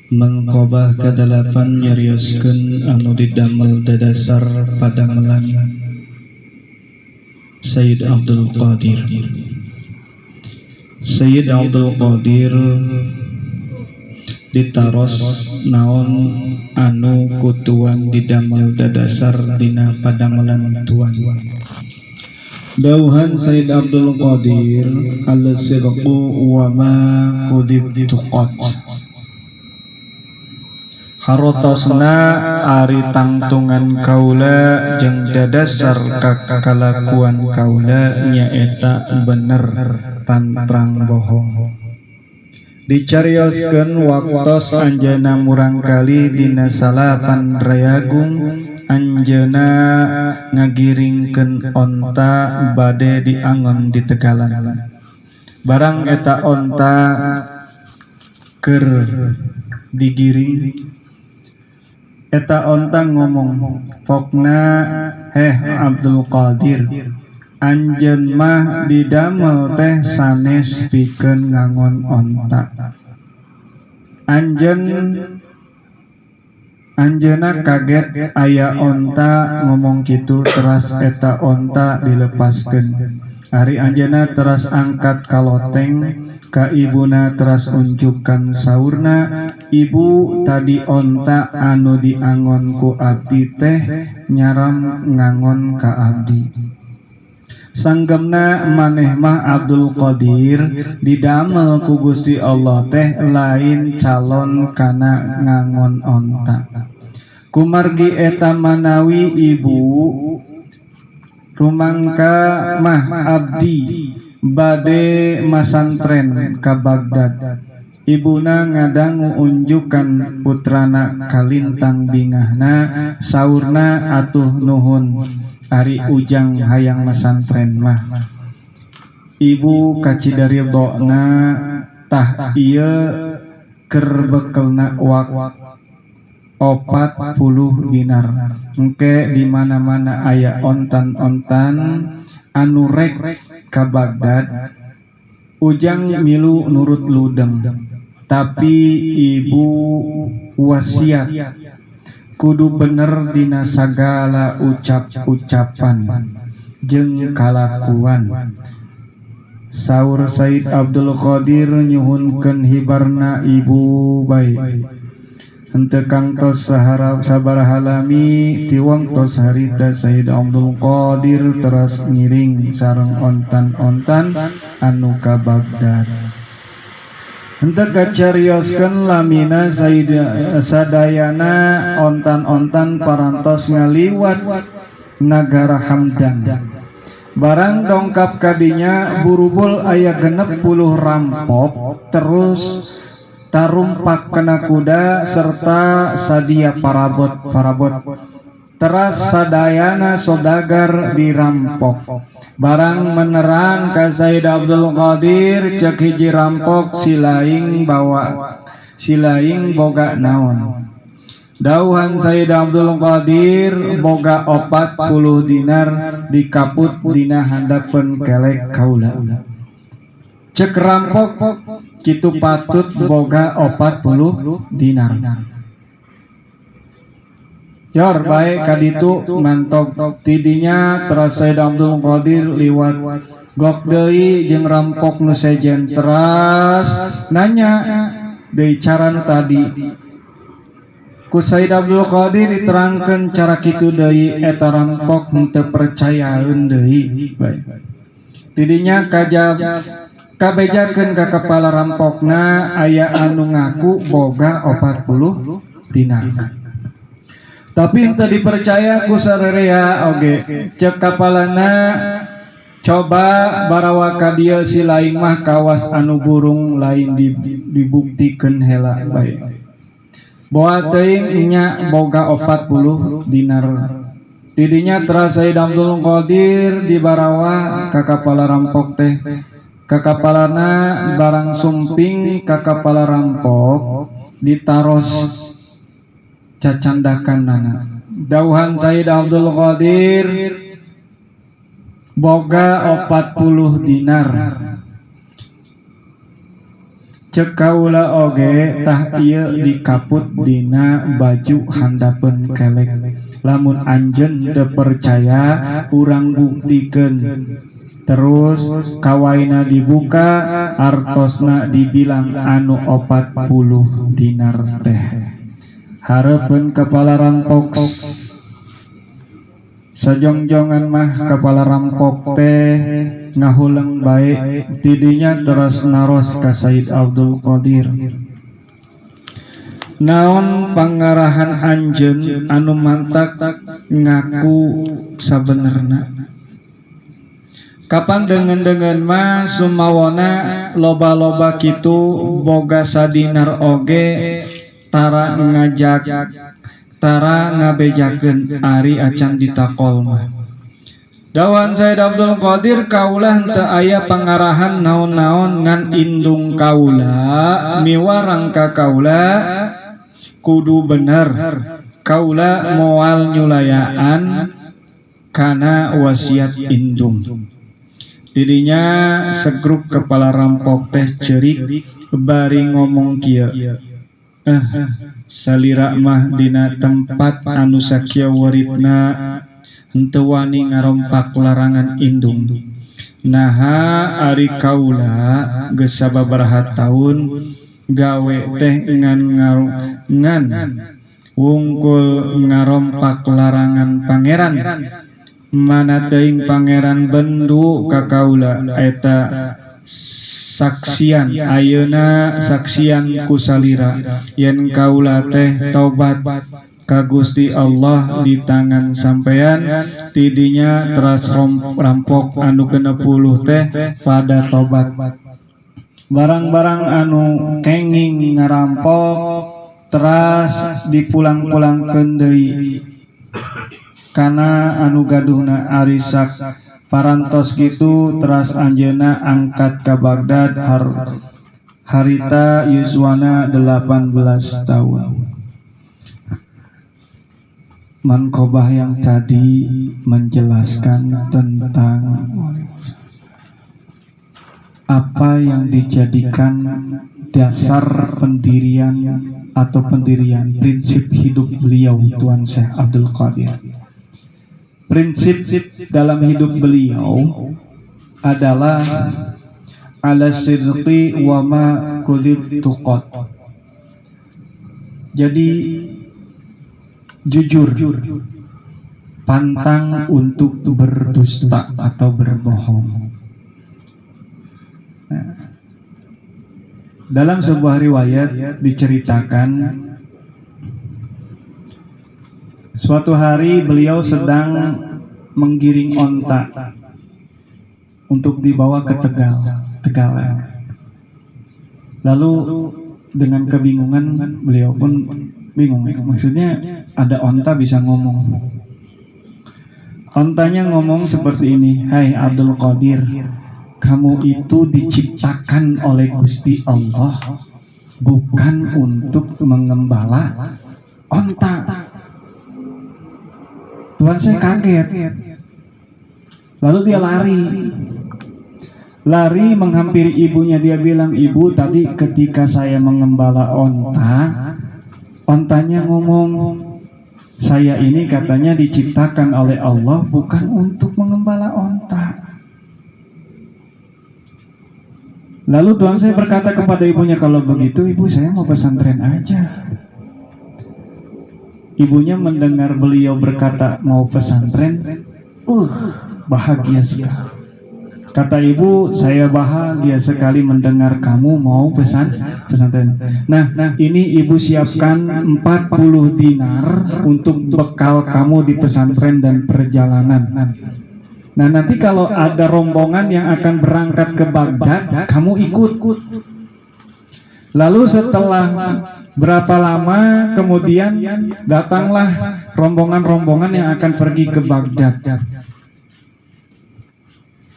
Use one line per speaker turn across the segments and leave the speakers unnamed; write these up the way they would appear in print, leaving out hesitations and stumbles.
Mangkobah kedalapan nyarioskeun anu didamel dadasar padamelan Sayyid Abdul Qadir. Sayyid Abdul Qadir ditaros naon anu kutuan didamel dadasar dina padamelan tuan. Dauhan Sayyid Abdul Qadir al-sirqu wa ma qudibtu qad. Harotosna ari tangtungan kaula jeung dadasar kakalakuan kaula nyaeta bener pantrang bohong. Dicarioskeun waktos anjeunna murang kali dina salapan rayagung anjeunna ngagiringkeun onta bade diangon di Tegalan. Barang eta onta keur digiring, eta onta ngomong, pokna heh Abdul Qadir, anjeun mah didamel teh sanes pikeun ngangon onta. Anjeunna kaget aya onta ngomong kitu, teras eta onta dilepaskeun. Ari anjeunna teras angkat kaloteng ka ibuna, teras unjukkan saurna, ibu tadi onta anu diangon ku abdi teh nyaram ngangon ka abdi. Sanggemna maneh mah Abdul Qadir didamel ku Gusti Allah teh lain calon kana ngangon onta. Kumargi eta manawi ibu rumangka mah abdi bade masantren ka Baghdad. Ibuna ngadangu unjukan putrana kalintang bingahna, saurna atuh nuhun, ari ujang hayang masantren mah. Ibu kacidaridona tah ieu keur bekelna wak 40 dinar. Engke di mana-mana aya ontan-ontan anu rek ka Baghdad, ujang milu nurut ludeng. Tapi ibu wasiat kudu bener dina sagala ucap-ucapan jeung kalakuan. Saur Sayyid Abdul Qadir nyuhunkeun hibarna ibu bae. Henteu kangtos sabaraha lami ti wangtos harita Sayyid Abdul Qadir teras ngiring sareng ontan-ontan anu ka Baghdad. Henteu kacarioskeun lamina Sayyid sadayana ontan-ontan parantos ngaliwat nagara Hamdan. Barang dongkap kadinya burubul aya 60 rampok, terus tarumpak kena kuda serta sadia parabot. Teras sadayana sodagar dirampok. Barang menerang ka Sayyid Abdul Qadir cek hiji rampok silaing boga naon. Dauhan Sayyid Abdul Qadir boga 40 dinar dikaput dina handapeun kelek kaula. Cek rampok kitu patut boga 40 dinar. Yor bae kaditu mantog tidinya teras Sayyid Abdul Qadir liwat gok deui jeung rampok nu sejen, teras nanya deui caran tadi. Ku Sayyid Abdul Qadir diterangkeun cara kitu deui, eta rampok henteu percayaeun deui bae. Tidinya kabejakeun ka kepala rampokna aya anu ngaku boga 40 dinar. Tapi henteu dipercaya ku sarerea oge. Cek kapalana coba barawa ka dieu si lain mah kawas anu burung lain dibuktikeun heula bae. Boa teuing nya boga 40 dinar. Tidinya teras Sayyid Abdul Qadir dibarawa ka kapala rampok teh. Ka kapalana barang sumping ka kapala rampok ditaros cacandakanana. Dauhan Sayyid Abdul Qadir boga 40 dinar. Cek kaula oge tah ieu dikaput dina baju handapeun kelek. Lamun anjeun teu percaya urang buktikeun. Terus kawaina dibuka artosna dibilang anu 40 dinar teh. Hareupeun kepala rampok sajongjongan mah kepala rampok teh ngahuleng bae tidinya terus naros ka Said Abdul Qadir. Naon pangarahan anjeun anu mantak ngaku sabenerna. Kapan dengan mah sumawona loba-loba kitu boga sadinar oge tara ngajak tara ngabejakeun ari acan ditakol mah. Dawan Said Abdul Qadir kaulah teu aya pangarahan naon-naon ngan indung kaula miwarang ka kaula kudu bener kaula moal nyulayaan kana wasiat indung. Didinya segruk kepala rampok teh cerik bari ngomong kieu. Salira mah dina tempat anu sakieu weritna henteu wani ngarompak larangan indung. Naha ari kaula geus sababaraha taun gawe teh ngan wungkul ngarompak larangan pangeran. Mana teuing pangeran bendu ka kaula eta saksian ayeuna saksian ku salira yen kaula teh taubat ka Gusti Allah di tangan sampean tidinya teras rampok anu 60 teh pada tobat. Barang-barang anu kenging ngarampok teras dipulang-pulangkeun deui kana anu gaduhna arisak. Parantos gitu teras anjeuna angkat ka Baghdad harita yuswana 18 tahun. Manqobah yang tadi menjelaskan tentang apa yang dijadikan dasar pendirian atau pendirian prinsip hidup beliau Tuan Syekh Abdul Qadir. Prinsip dalam hidup beliau adalah ala sidqi wa ma qulibtu qad. Jadi jujur, pantang untuk berdusta atau berbohong. Dalam sebuah riwayat diceritakan suatu hari beliau sedang menggiring onta untuk dibawa ke Tegal. Lalu dengan kebingungan beliau pun bingung. Maksudnya ada onta bisa ngomong. Ontanya ngomong seperti ini, "Hai Abdul Qadir, kamu itu diciptakan oleh Gusti Allah bukan untuk mengembala onta." Tuhan saya kaget. Lalu dia lari menghampiri ibunya. Dia bilang, "Ibu, tadi ketika saya mengembala onta, ontanya ngomong, saya ini katanya diciptakan oleh Allah bukan untuk mengembala onta." Lalu Tuhan saya berkata kepada ibunya, "Kalau begitu ibu, saya mau pesantren aja." Ibunya mendengar beliau berkata mau pesantren, bahagia sekali. Kata ibu, "Saya bahagia sekali mendengar kamu mau pesantren." Nah, ini ibu siapkan 40 dinar untuk bekal kamu di pesantren dan perjalanan. Nah, nanti kalau ada rombongan yang akan berangkat ke Baghdad, kamu ikut. Lalu setelah berapa lama kemudian datanglah rombongan-rombongan yang akan pergi ke Baghdad.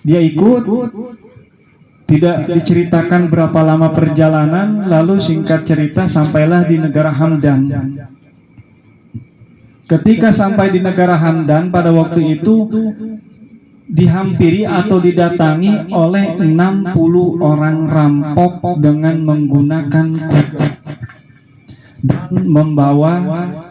Dia ikut, tidak diceritakan berapa lama perjalanan, lalu singkat cerita sampailah di negara Hamdan. Ketika sampai di negara Hamdan pada waktu itu dihampiri atau didatangi oleh 60 orang rampok dengan menggunakan kuda dan membawa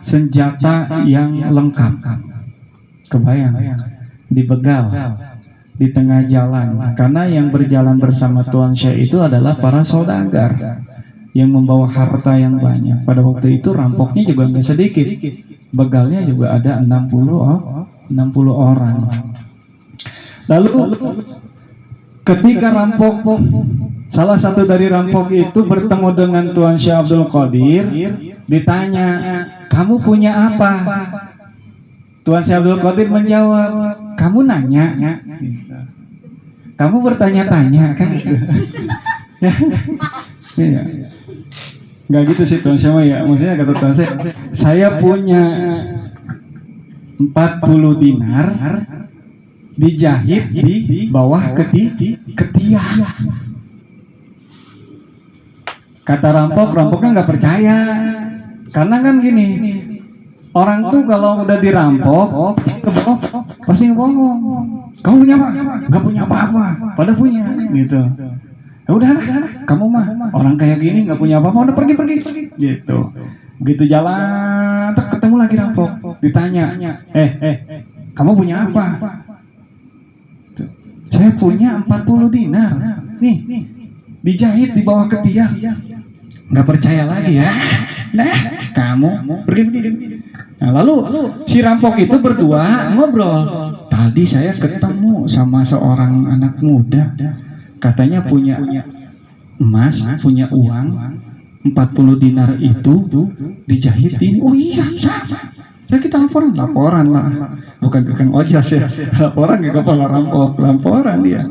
senjata yang lengkap. Kebayang, dibegal di tengah jalan, karena yang berjalan bersama Tuan Syekh itu adalah para saudagar yang membawa harta yang banyak. Pada waktu itu rampoknya juga nggak sedikit, begalnya juga ada 60 orang. Lalu ketika salah satu dari rampok itu bertemu dengan Tuan Syekh Abdul Qadir, ditanya, kamu punya apa? Tuan Syekh Abdul Qadir menjawab, kamu nanya, kamu bertanya-tanya kan? Ya, nggak gitu sih Tuan Syekh ya. Maksudnya kata Tuan Syekh, saya punya 40 dinar dijahit di bawah ketiak. Kata rampoknya nggak percaya, karena kan gini, orang tuh kalau udah dirampok pasti ngomong, kamu punya apa? Nggak punya apa-apa, pada punya gitu. Ya udah, kamu mah orang kayak gini nggak punya apa-apa, udah pergi gitu. Begitu jalan, ketemu lagi rampok, ditanya, kamu punya apa? Saya punya 40 dinar, nih dijahit di bawah ketiak. Nggak percaya lagi ya? Nah, kamu pergi. Nah, lalu si rampok itu berdua ngobrol. Tadi saya ketemu sama seorang anak muda, katanya punya emas, punya uang 40 dinar itu dijahitin. Oh iya, sama. Ya kita laporan lah, bukan ojas ya, laporan ke kepala rampok, laporan dia.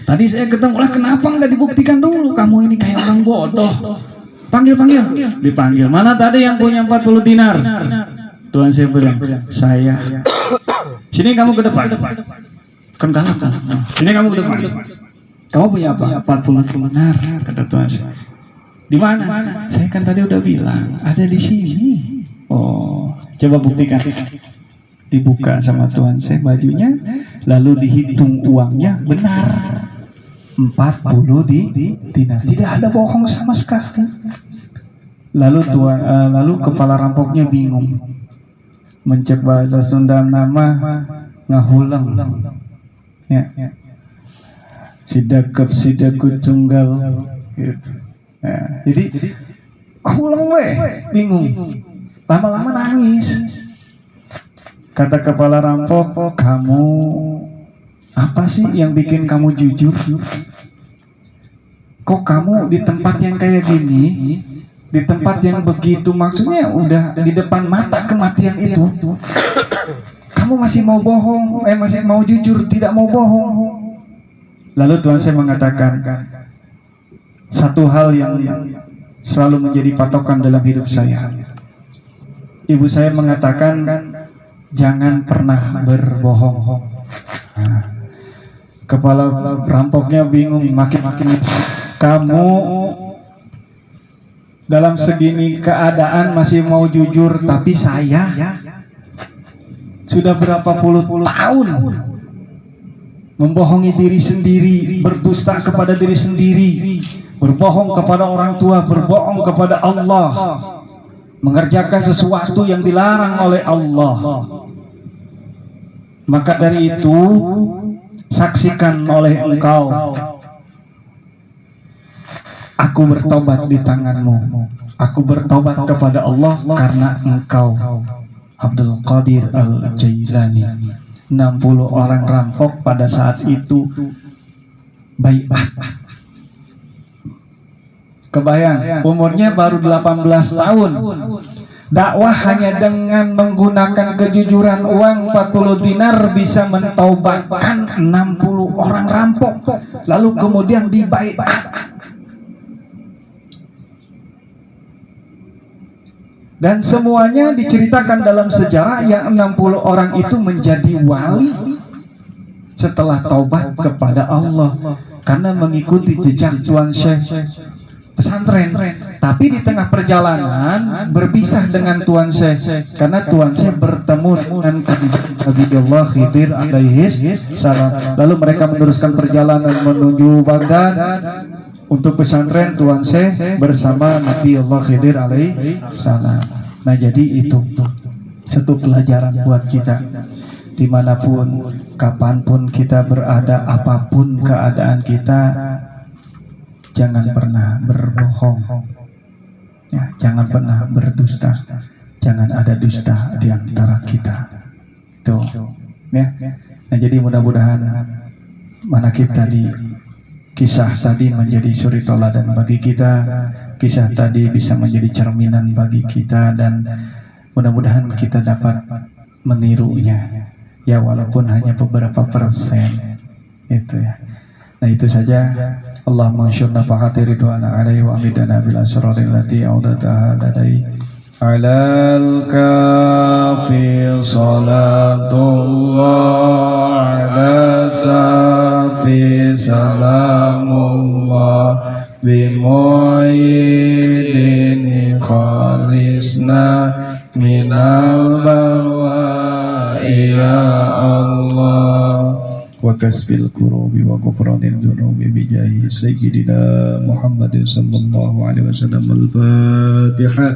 Tadi saya ketemu, lah kenapa nggak dibuktikan dulu? Kamu ini kayak orang bodoh. Panggil, dipanggil. Mana tadi yang punya 40 dinar? Tuan saya bilang, saya. Sini kamu ke depan. Kan galak kan? Sini kamu ke depan. Kamu punya apa? 40 dinar, kata Tuan saya. Di mana? Saya kan tadi udah bilang, ada di sini. Oh, coba buktikan. Dibuka sama Tuan saya bajunya, lalu dihitung uangnya, benar 40 dinar, tidak ada bohong sama sekali. Lalu kepala rampoknya bingung, mencek bahasa Sunda nama ngahulang, ya, sidakep tunggal, gitu. Nah, jadi ulang bingung. Lama-lama nangis. Kata kepala rampok, kamu apa sih yang bikin kamu jujur? Kok kamu di tempat yang kayak gini, di tempat yang begitu, maksudnya udah di depan mata kematian itu, kamu masih mau bohong, masih mau jujur, tidak mau bohong. Lalu Tuhan saya mengatakan satu hal yang selalu menjadi patokan dalam hidup saya. Ibu saya mengatakan, jangan pernah berbohong. Nah, kepala rampoknya bingung, makin kamu dalam segini keadaan masih mau jujur, tapi saya sudah berapa puluh tahun membohongi diri sendiri, berdusta kepada diri sendiri, berbohong kepada orang tua, berbohong kepada Allah, mengerjakan sesuatu yang dilarang oleh Allah. Maka dari itu, saksikan oleh engkau, aku bertobat di tanganmu. Aku bertobat kepada Allah karena engkau, Abdul Qadir Al-Jailani. 60 orang rampok pada saat itu bai'ah. Kebayang, umurnya baru 18 tahun. Dakwah hanya dengan menggunakan kejujuran uang 40 dinar bisa mentaubatkan 60 orang rampok. Lalu kemudian dibai'ah. Dan semuanya diceritakan dalam sejarah yang 60 orang itu menjadi wali setelah taubat kepada Allah karena mengikuti jejak Tuan Syekh pesantren. Tapi di tengah perjalanan berpisah dengan Tuan Syekh, karena Tuan Syekh bertemu dengan Nabiullah Khidir alaihi salam. Lalu mereka meneruskan perjalanan menuju Baghdad untuk pesantren Tuan Syekh bersama Nabiullah Khidir alaihi salam. Nah, jadi itu satu pelajaran buat kita. Dimanapun, kapanpun kita berada, apapun keadaan kita, jangan pernah berbohong, ya, jangan pernah berdusta, jangan ada dusta di antara kita. Tuh, ya. Nah, jadi mudah-mudahan mana kita di kisah tadi menjadi suri toladan bagi kita, kisah tadi bisa menjadi cerminan bagi kita, dan mudah-mudahan kita dapat menirunya. Ya, walaupun hanya beberapa persen itu ya. Nah, itu saja. Allahumma syurna fahati ridwana alaihi wa amidana bil asrari allati audataha ladai alal kafi salatullah ala safi salamullah bimu'idin khalisna minal balwa ya Allah wa kasbil kurubi wa kufranil dunubi bijahi sayyidina Muhammadin sallallahu alaihi wasallam. Al-Fatihah.